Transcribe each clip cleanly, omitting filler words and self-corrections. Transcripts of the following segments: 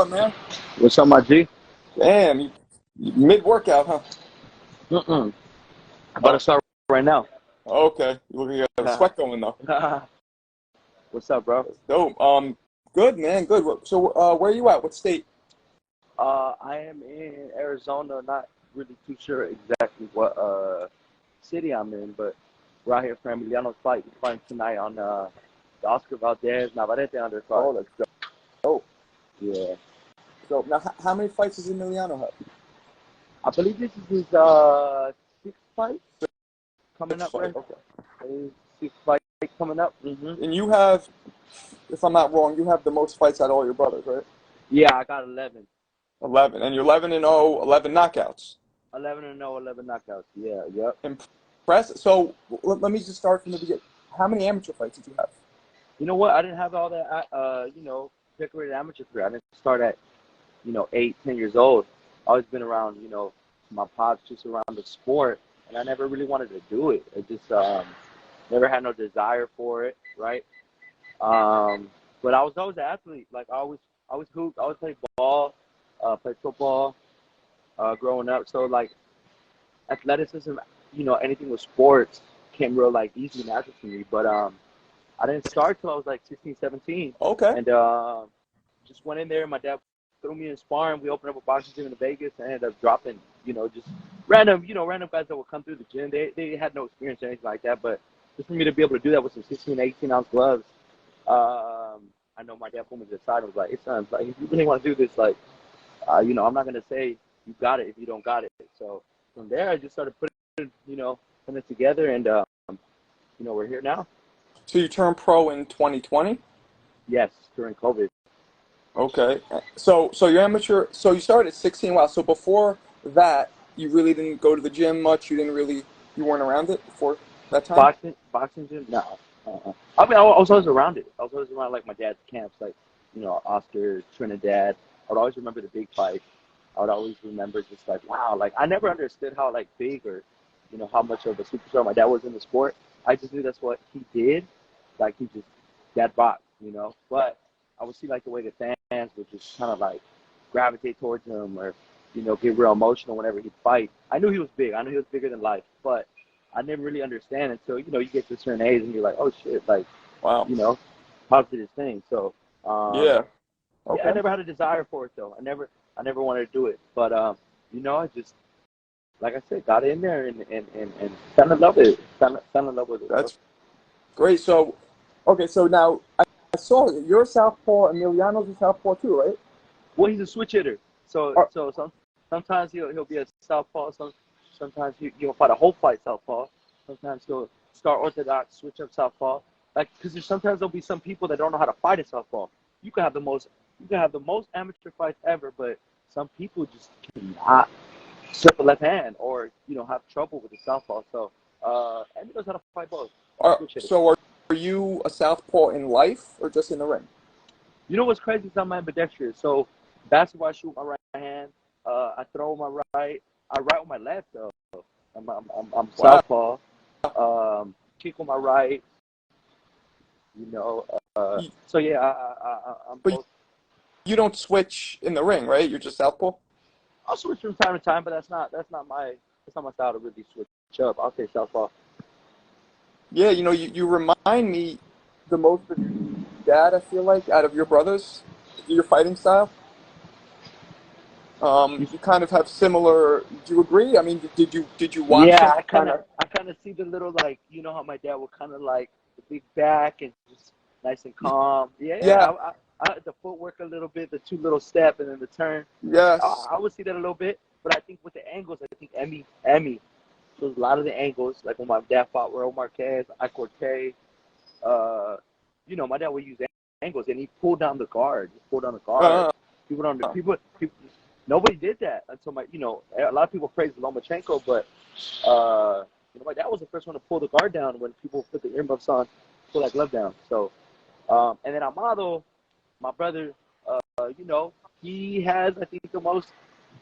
up, man? What's up, my G? Damn, you mid-workout, huh? Mm-mm. About to start right now. Okay, you got a sweat going, though. What's up, bro? That's dope. Good, man, good. So, where are you at? What state? I am in Arizona. Not really too sure exactly what city I'm in, but we're out here for Emiliano's fight. He's fighting tonight on the Oscar Valdez Navarrete undercard. Oh, that's dope. Yeah. So, now, how many fights does Emiliano have? I believe this is his sixth fight coming up, right? Okay. His sixth fight coming up. Mm-hmm. And you have, if I'm not wrong, you have the most fights out of all your brothers, right? Yeah, I got 11. 11. And you're 11-0, 11 knockouts. 11-0, 11 knockouts. Yeah, yep. Impressive. So, let me just start from the beginning. How many amateur fights did you have? You know what? I didn't have all that, decorated amateur career. I didn't start at, 8, 10 years old. Always been around, my pops, just around the sport, and I never really wanted to do it. I just never had no desire for it, right? But I was always an athlete. Like I always hooped. I always played ball, played football, growing up. So like athleticism, anything with sports came real like easy and natural to me. But I didn't start till I was like 16, 17. Okay. And just went in there. My dad threw me in sparring. We opened up a boxing gym in Vegas and ended up dropping, just random guys that would come through the gym. They had no experience or anything like that. But just for me to be able to do that with some 16, 18-ounce gloves, I know my dad pulled me to the side and was like, "Hey, son, like, if you really want to do this, like, I'm not going to say you got it if you don't got it." So from there, I just started putting it together, and, we're here now. So you turned pro in 2020? Yes, during COVID. Okay. So you're amateur. So you started at 16. Wow. So before that, you really didn't go to the gym much. You weren't around it before that time? Boxing gym? No. I mean, I was always around it. I was always around, like, my dad's camps, like, Oscar, Trinidad. I would always remember the big fights. I would always remember just, like, wow. Like, I never understood how, like, big or, how much of a superstar my dad was in the sport. I just knew that's what he did. Like, dad boxed, But I would see, like, the way the fans would just kind of, like, gravitate towards him or, get real emotional whenever he'd fight. I knew he was big. I knew he was bigger than life. But I never really understand until, you get to a certain age and you're like, oh, shit, like, wow, how did this thing? So, yeah. Okay. Yeah, I never had a desire for it, though. I never wanted to do it. But, I just, like I said, got in there and fell in love with it. Fell in love with it. That's great. So, okay, so now I saw you're a southpaw. Emiliano's a southpaw too, right? Well, he's a switch hitter. So sometimes he'll be a southpaw. Sometimes he'll fight a whole fight southpaw. Sometimes he'll start orthodox, switch up southpaw. Like, because sometimes there'll be some people that don't know how to fight a southpaw. You can have the most amateur fights ever, but some people just cannot slip a left hand or have trouble with the southpaw. So and he knows how to fight both. So are you a southpaw in life or just in the ring? You know what's crazy is I'm ambidextrous. So basketball, I shoot with my right hand. I throw with my right. I write with my left though. I'm southpaw. Kick with my right. So yeah, I'm. But both. You don't switch in the ring, right? You're just southpaw. I'll switch from time to time, but that's not my style to really switch up. I'll say southpaw. Yeah, you remind me the most of your dad, I feel like, out of your brothers, your fighting style. You kind of have similar. Do you agree? I mean, did you watch? Yeah, I kind of see the little, like, how my dad would kind of like the big back and just nice and calm. Yeah. I the footwork a little bit, the two little step and then the turn. Yes. I would see that a little bit, but I think with the angles, I think Emmy. So a lot of the angles, like when my dad fought Raul Marquez, Cortez, my dad would use angles, and he pulled down the guard. People, nobody did that until a lot of people praise Lomachenko, but my dad was the first one to pull the guard down when people put the earmuffs on, pull that glove down. So, and then Amado, my brother, he has, I think, the most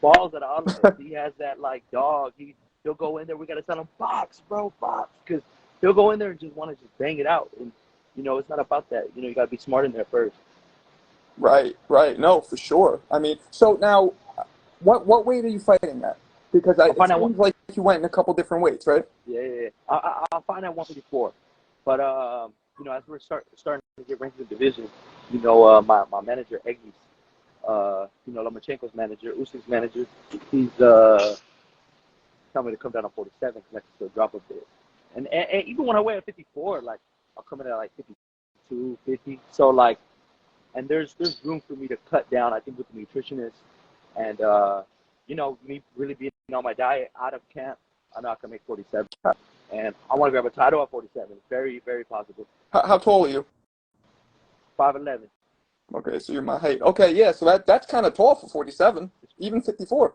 balls out of all of us. He has that, like, dog. He'll go in there. We got to tell him, box, bro, box. Because he'll go in there and just want to just bang it out. And, it's not about that. You got to be smart in there first. Right, right. No, for sure. I mean, so now, what weight are you fighting at? Because I'll it find out. seems like you went in a couple different weights, right? Yeah, yeah, yeah. I'll find out 154. But as we're starting to get ranked in the division, my manager Eggy's, Lomachenko's manager, Usyk's manager, he's telling me to come down to 47 because I can still drop a bit. And even when I weigh at 54, like I'll come in at like 52, 50. So like, and there's room for me to cut down. I think with the nutritionist and me really being on my diet out of camp, I know I can make 47. And I want to grab a title at 47. Very, very possible. How tall are you? 5'11". Okay, so you're my height. Okay, yeah, so that's kind of tall for 47, even 54.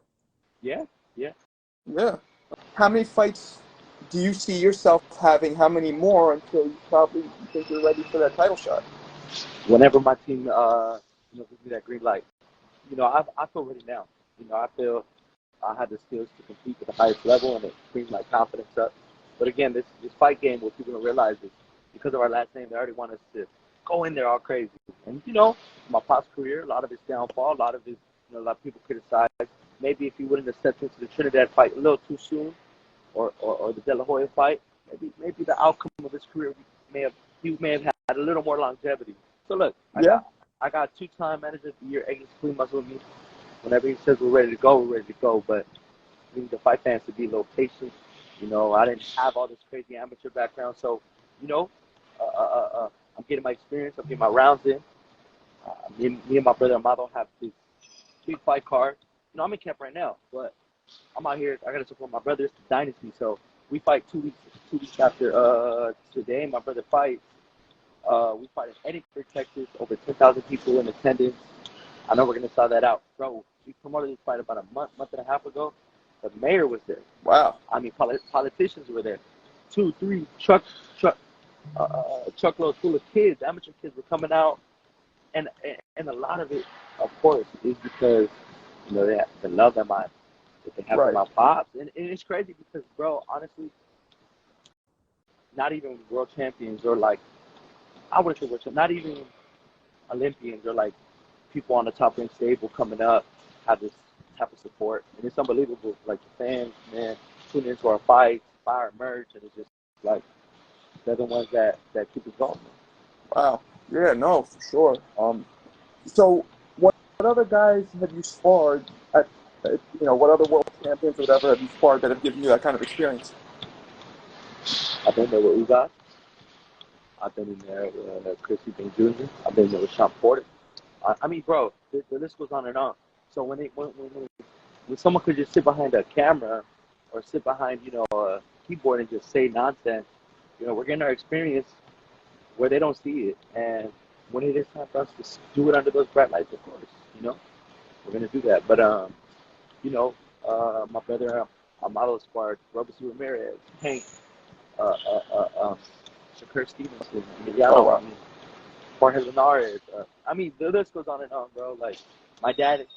Yeah, yeah. Yeah. How many fights do you see yourself having? How many more until you think you're ready for that title shot? Whenever my team, gives me that green light, I feel ready now. I feel I have the skills to compete at the highest level, and it brings my confidence up. But again, this fight game, what people don't realize is because of our last name, they already want us to go in there all crazy. And my pop's career, a lot of his downfall, a lot of his, a lot of people criticize. Maybe if he wouldn't have stepped into the Trinidad fight a little too soon, or the De La Hoya fight, maybe the outcome of his career he may have had a little more longevity. So look, I got two-time manager of the year, Eggy's clean muscle with me. Whenever he says we're ready to go, we're ready to go. But we need the fight fans to be a little patient. I didn't have all this crazy amateur background, so I'm getting my experience. I'm getting my rounds in. Me and my brother Amado have this big fight card. I'm in camp right now, but I'm out here. I got to support my brother. It's the dynasty, so we fight 2 weeks after today. My brother fights. We fight in Edinburgh, Texas. Over 10,000 people in attendance. I know we're gonna sell that out, bro. We promoted this fight about a month and a half ago. The mayor was there. Wow. I mean, politicians were there. 2, 3 truckloads full of kids. Amateur kids were coming out, and a lot of it, of course, is because the love that they have for my pops, and it's crazy because, bro, honestly, not even world champions or like I wouldn't say world champions, not even Olympians or like people on the top rank stable coming up have this type of support, and it's unbelievable. Like the fans, man, tune into our fights, buy our merch, and it's just like they're the ones that keep it going. Wow. Yeah. No, for sure. So what other guys have you sparred at? What other world champions or whatever have you sparred that have given you that kind of experience? I've been there with Ugas. I've been in there with Chris Eubank Jr. I've been there with Sean Porter. I mean, bro, the list goes on and on. So when someone could just sit behind a camera or sit behind, a keyboard and just say nonsense, we're getting our experience where they don't see it. And when it is time for us to do it under those bright lights, of course, we're going to do that. But, my brother Amado sparred Robertson Ramirez, Hank, Shakur Stevenson, Miguel, Jorge Linares. I mean, the list goes on and on, bro. Like, my dad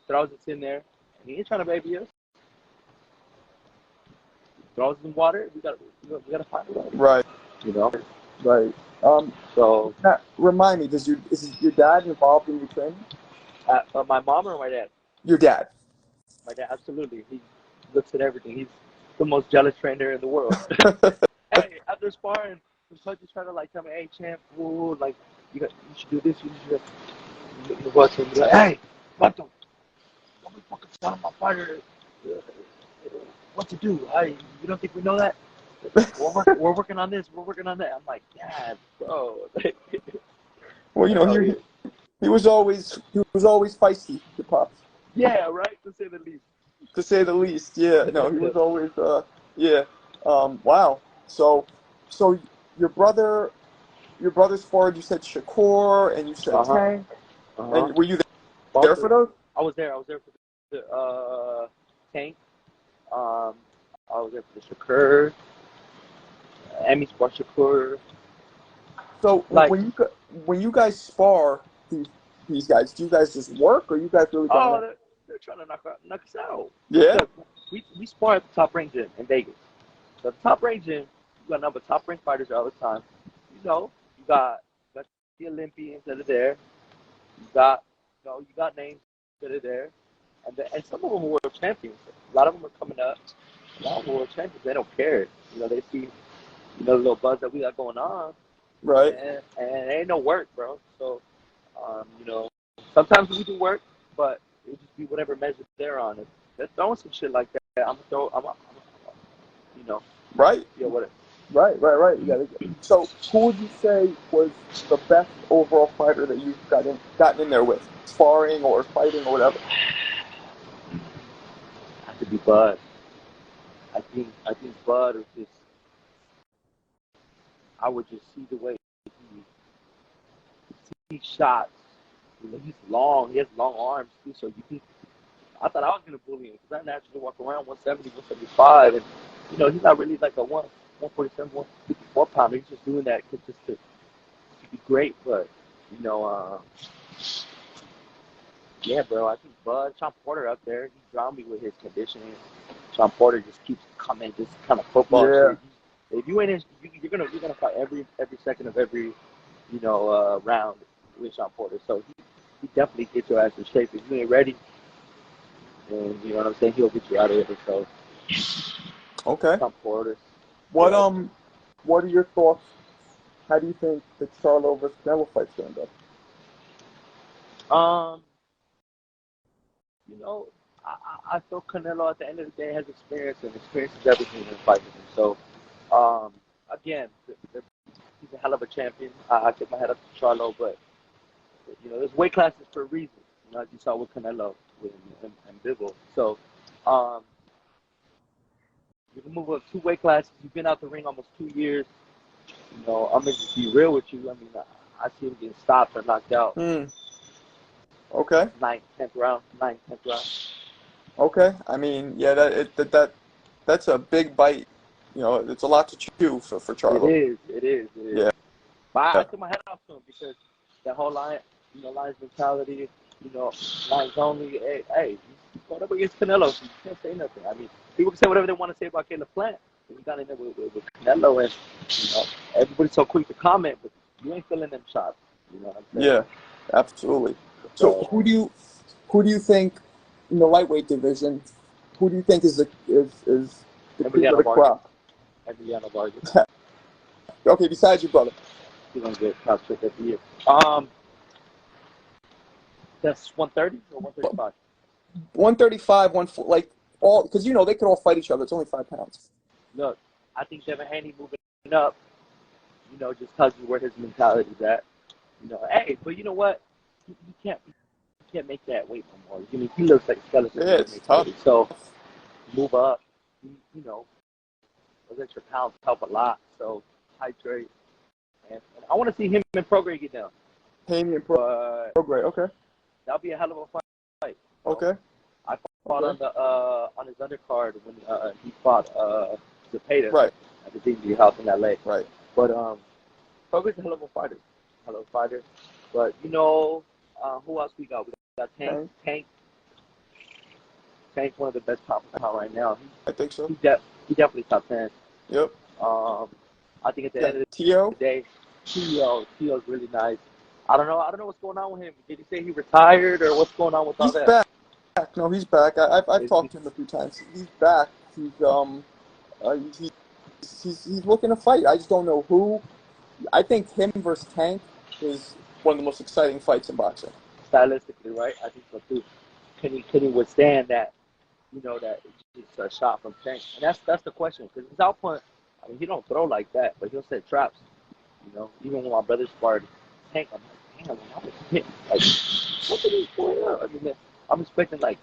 throws us in there, and he ain't trying to baby us. Throws us in water, we gotta find a way. Right. Right. So now, remind me, is your dad involved in your training? My mom or my dad? Your dad. My dad, absolutely. He looks at everything. He's the most jealous trainer in the world. Hey, after sparring, the coaches try to like tell me, "Hey, champ, ooh, like you should do this. You should watch him." Be like, "Hey, Vato, don't be fucking telling my fighter what to do. You don't think we know that? We're working on this. We're working on that." I'm like, "Yeah, bro." Well, he was always feisty, your pops. Yeah, right. To say the least. To say the least, yeah. No, he was always, yeah. Wow. So your brother's forward. You said Shakur, and you said Tank. And were you there for those? I was there. I was there for the Tank. I was there for the Shakur. Emmy spar Shakur. So like, when you guys spar these guys, do you guys just work, or you guys really? They're trying to knock us out. Yeah. Look, we spar at the Top Rank Gym in Vegas. So the Top Rank Gym, you got a number of top rank fighters all the time. You got the Olympians that are there. You got names that are there, and some of them were champions. A lot of them are coming up. A lot of them were champions. They don't care. They see the little buzz that we got going on, Right. and it ain't no work, bro. So, sometimes we do work, but it just be whatever measure they're on. If they're throwing some shit like that, I'm gonna throw. Right. Yeah, whatever. Right. Yeah. So, who would you say was the best overall fighter that you've gotten in there with, sparring or fighting or whatever? Have to be Bud. I think Bud was just. I would just see the way he shots. He's long. He has long arms too. So I thought I was gonna bully him because I naturally walk around 170, 175, and he's not really like a 147, 154 pounder. He's just doing that just to be great. But yeah, bro. I think Bud, Sean Porter up there, he drowned me with his conditioning. Sean Porter just keeps coming, just kind of football shit. If you ain't in, you're gonna fight every second of every round with Sean Porter. So he definitely gets your ass in shape. If you ain't ready, and you know what I'm saying, he'll get you out of it. So okay. Sean Porter. What are your thoughts? How do you think the Charlo versus Canelo fight's gonna go? I feel Canelo at the end of the day has experience, and experience is everything in fighting. So, again, he's a hell of a champion. I tip my head up to Charlo, but there's weight classes for a reason. As you saw with Canelo and Bivol. So, you can move up 2 weight classes. You've been out the ring almost 2 years. I'm gonna just be real with you. I mean, I see him getting stopped or knocked out. Okay. 9th, 10th round. Okay. I mean, yeah, that's a big bite. It's a lot to chew for Charlo. It is. Yeah. But I took my head off to him because that whole Lions mentality, Lions only. Hey, he's going up against Canelo, so you can't say nothing. I mean, people can say whatever they want to say about Caleb Plant. He got in there with Canelo, and everybody's so quick to comment, but you ain't feeling them shots. You know what I'm saying? Yeah, absolutely. So who do you think in the lightweight division? Who do you think is the cream of the crop? Emiliano Vargas. Okay, besides your brother. He's gonna get top pick every year. That's 130 or 135. 135, 140, like all, because they could all fight each other. It's only 5 pounds. Look, I think Devin Haney moving up, just tells you where his mentality's at. Hey, but you know what? He can't make that weight no more. I mean, he looks like a skeleton. Yeah, it's tough. So move up. Those extra pounds help a lot. So hydrate. And I want to see him and Prograis get down. Haney and Prograis, okay. That'll be a hell of a fight. Okay. I fought on his undercard when he fought Zepeda. Right. At the Dignity House in LA. Right. But Prograis a hell of a fighter. But who else we got? We got Tank. Tank's one of the best top right now. I think so. He definitely top 10. Yep. I think at the end of T.O. the day, T.O.'s really nice. I don't know what's going on with him. Did he say he retired or what's going on with all that? He's back. No, he's back. I've talked to him a few times. He's back. He's looking to fight. I just don't know who. I think him versus Tank is one of the most exciting fights in boxing. Stylistically, right? I think so too. Can he withstand that? That it's a shot from Tank, and that's the question. Because his outpoint, I mean, he don't throw like that, but he'll set traps. Even when my brother sparred Tank, I'm like, damn, I was hit. Like, what did he going on? I mean, I'm expecting like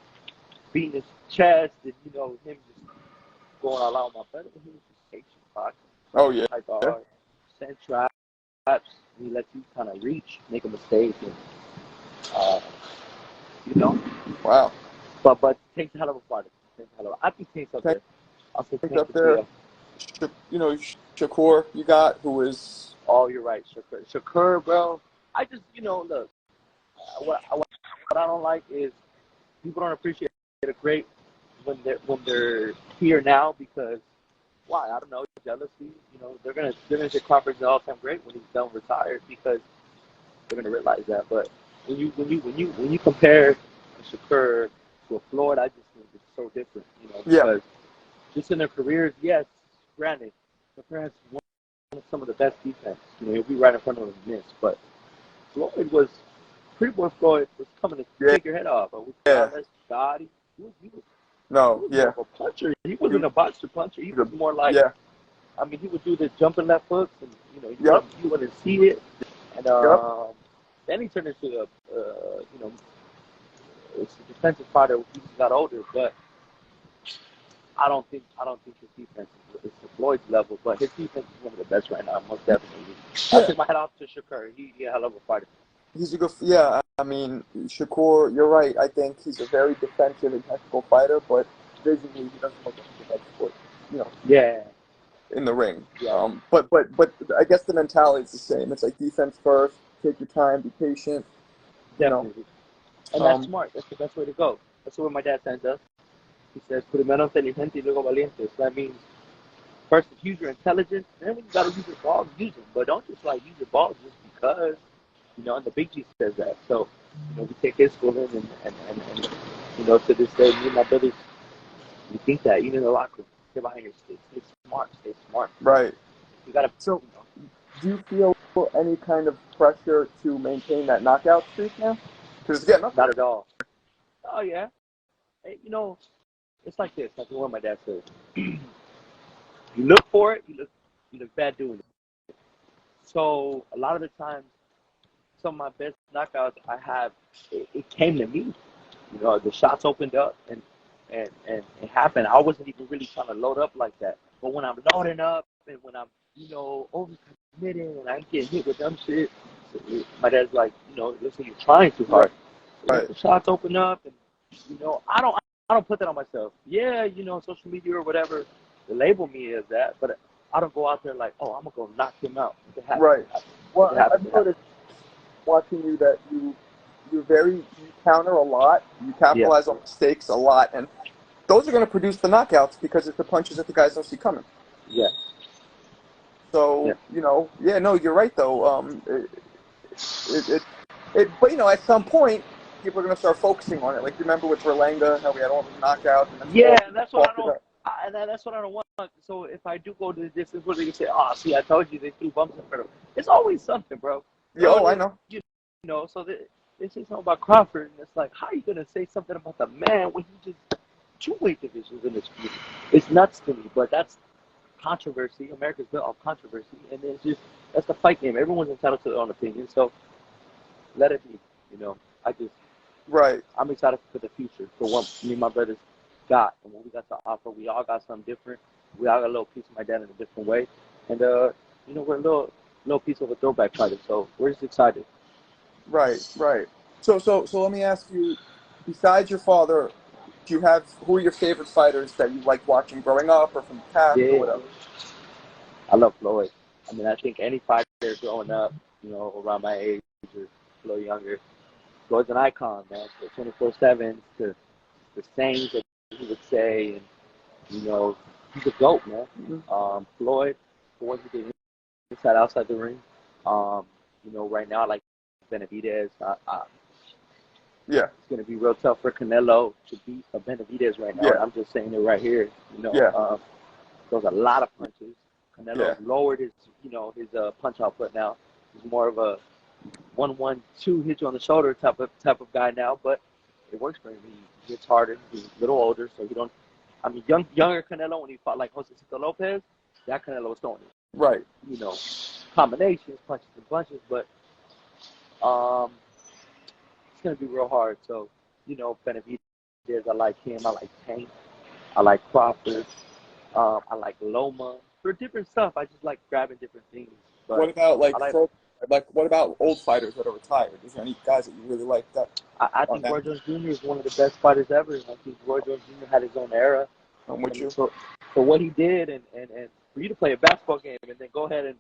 beating his chest and him just going all out with my brother. He was just patient boxing. Oh yeah. Set traps. He lets you kind of reach, make a mistake, and Wow. But Tank's a hell of a fighter. I think Tank's up there. I'll say Tank's up there. Shakur, you got, who is... Oh, you're right, Shakur, bro. I just, look, what I don't like is people don't appreciate it great when they're here now because, why? I don't know, jealousy. They're gonna say Crawford's an all-time great when he's done retired because they're gonna realize that. But when you compare Shakur to a Floyd, I just think it's so different, Yeah. because just in their careers, yes, granted, Shakur has one of some of the best defense. He'll be right in front of him and miss, but Floyd was Pretty Boy Floyd was coming to Yeah. take your head off. But with Yeah. Scotty, he was No. more Yeah. of a puncher. He wasn't a boxer puncher. He was more like, Yeah. I mean, he would do the jumping left hooks, and Yep. you wouldn't see it. And Yep. then he turned into it's a defensive fighter. He just got older, but I don't think his defense is to Floyd's level. But his defense is one of the best right now, most definitely. I take my hat off to Shakur. He's a hell of a fighter. He's a good, yeah. I mean, Shakur, you're right. I think he's a very defensive and technical fighter, but visually he doesn't look like the best sport, Yeah. in the ring. Yeah. But I guess the mentality is the same. It's like defense first, take your time, be patient. Definitely. And that's smart. That's the best way to go. That's what my dad sends us. He says, primero inteligente y luego valiente. So that means first use your intelligence, and then when you got to use your balls, use them. But don't just use your balls just because, and the Big G says that. So, we take his schooling and to this day, me and my brothers, we think that, even in the locker room, stay behind your stick, stay smart. Right. You got to, So, do you feel any kind of pressure to maintain that knockout streak now? Because it's getting up there. Not at all. Oh, yeah. Hey, it's like this, like what my dad says. You look for it, you look bad doing it. So a lot of the times, some of my best knockouts I have, it came to me. The shots opened up and it happened. I wasn't even really trying to load up like that. But when I'm loading up and when I'm, overcommitting and I'm getting hit with dumb shit, my dad's like, listen, you're trying too hard. Right. The shots open up and, I don't put that on myself. Yeah, social media or whatever, they label me as that, but I don't go out there like, oh, I'm going to go knock him out. Right. Well, I've noticed watching you that you counter a lot. You capitalize on mistakes a lot, and those are going to produce the knockouts because it's the punches that the guys don't see coming. Yeah. So, no, you're right, though. But, at some point, people are going to start focusing on it. Like, remember with Berlanga, how we had all the knockouts? And that's what I don't. That's what I don't want. So if I do go to the distance, where they say, "Oh, see, I told you they threw bumps in front of him." It's always something, bro. I know. So they say something about Crawford, and it's like, how are you gonna say something about the man when he just 2 weight divisions in his career? It's nuts to me, but that's controversy. America's built off controversy, and that's the fight game. Everyone's entitled to their own opinion, so let it be. Right. I'm excited for the future, for what me and my brothers got and what we got to offer. We all got something different. We all got a little piece of my dad in a different way. And, we're a little piece of a throwback fighter, so we're just excited. Right. So let me ask you, besides your father, who are your favorite fighters that you like watching growing up or from the past or whatever? I love Floyd. I mean, I think any fighter growing up, around my age or a little younger, Floyd's an icon, man. The 24/7, the sayings that he would say, and he's a GOAT, man. Mm-hmm. Floyd, for what he did inside, outside the ring. Right now I like Benavidez. It's gonna be real tough for Canelo to beat a Benavidez right now. I'm just saying it right here. Throws a lot of punches. Canelo lowered his punch output now. He's more of a 1-1-2 hit you on the shoulder type of guy now, but it works for him. He gets harder. He's a little older, so he don't. I mean, younger Canelo when he fought like Josecito Lopez, that Canelo was throwing it. Right. Combinations, punches and bunches, but it's gonna be real hard. So, Benavidez, I like him. I like Tank. I like Crawford. I like Loma. For different stuff, I just like grabbing different things. But what about what about old fighters that are retired? Is there any guys that you really like that? I think Roy Jones Jr. is one of the best fighters ever. I think Roy Jones Jr. had his own era. I'm with you. So what he did, and for you to play a basketball game and then go ahead and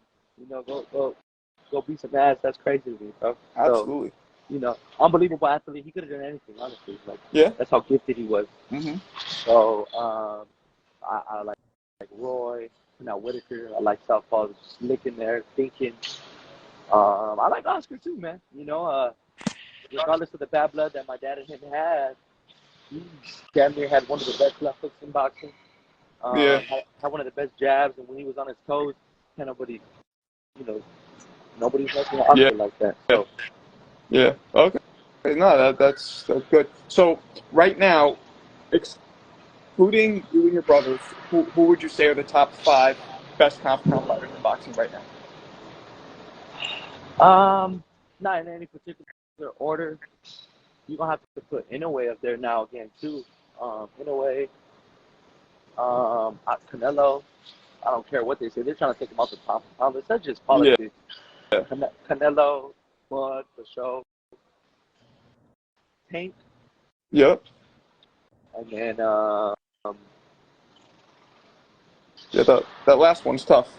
go beat some ass, that's crazy to me, bro. Absolutely. So, unbelievable athlete. He could have done anything, honestly. That's how gifted he was. Mm-hmm. So I like Roy, now Whitaker. I like Southpaw, just licking there, thinking. I like Oscar too, man. regardless of the bad blood that my dad and him had, he damn near had one of the best left hooks in boxing. Yeah. Had one of the best jabs, and when he was on his toes, nobody, nobody's making an offer like that. So. Yeah. Okay. No, that's good. So right now, including you and your brothers, who would you say are the top 5 best pound fighters in boxing right now? Not in any particular order. You're gonna have to put Inoue up there now again too. Inoue, Canelo. I don't care what they say. They're trying to take him out the pound for pound. It's just politics. Yeah. Canelo, Bud, for sure. Tank. Yep. And then yeah, that last one's tough.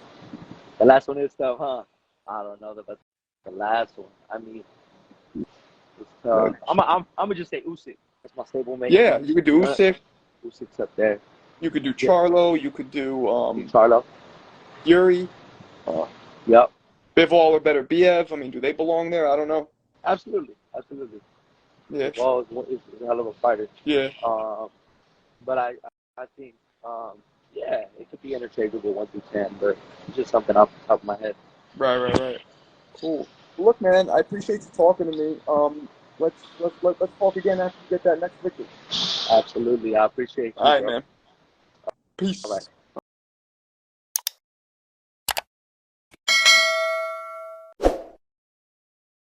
The last one is tough, huh? I don't know about the last one. I mean, it's tough. I'm gonna just say Usyk. That's my stablemate. Yeah, you could do Usyk. Usyk's up there. You could do Charlo. You could do Charlo. Fury. Yep. Bivol or better Biev. I mean, do they belong there? I don't know. Absolutely. Yeah. Bivol is a hell of a fighter. Yeah. But I think it could be interchangeable 1 through 10, but it's just something off the top of my head. Right. Cool. Look, man, I appreciate you talking to me. Let's talk again after you get that next victory. Absolutely, I appreciate you. All right, bro. man. Peace. All right.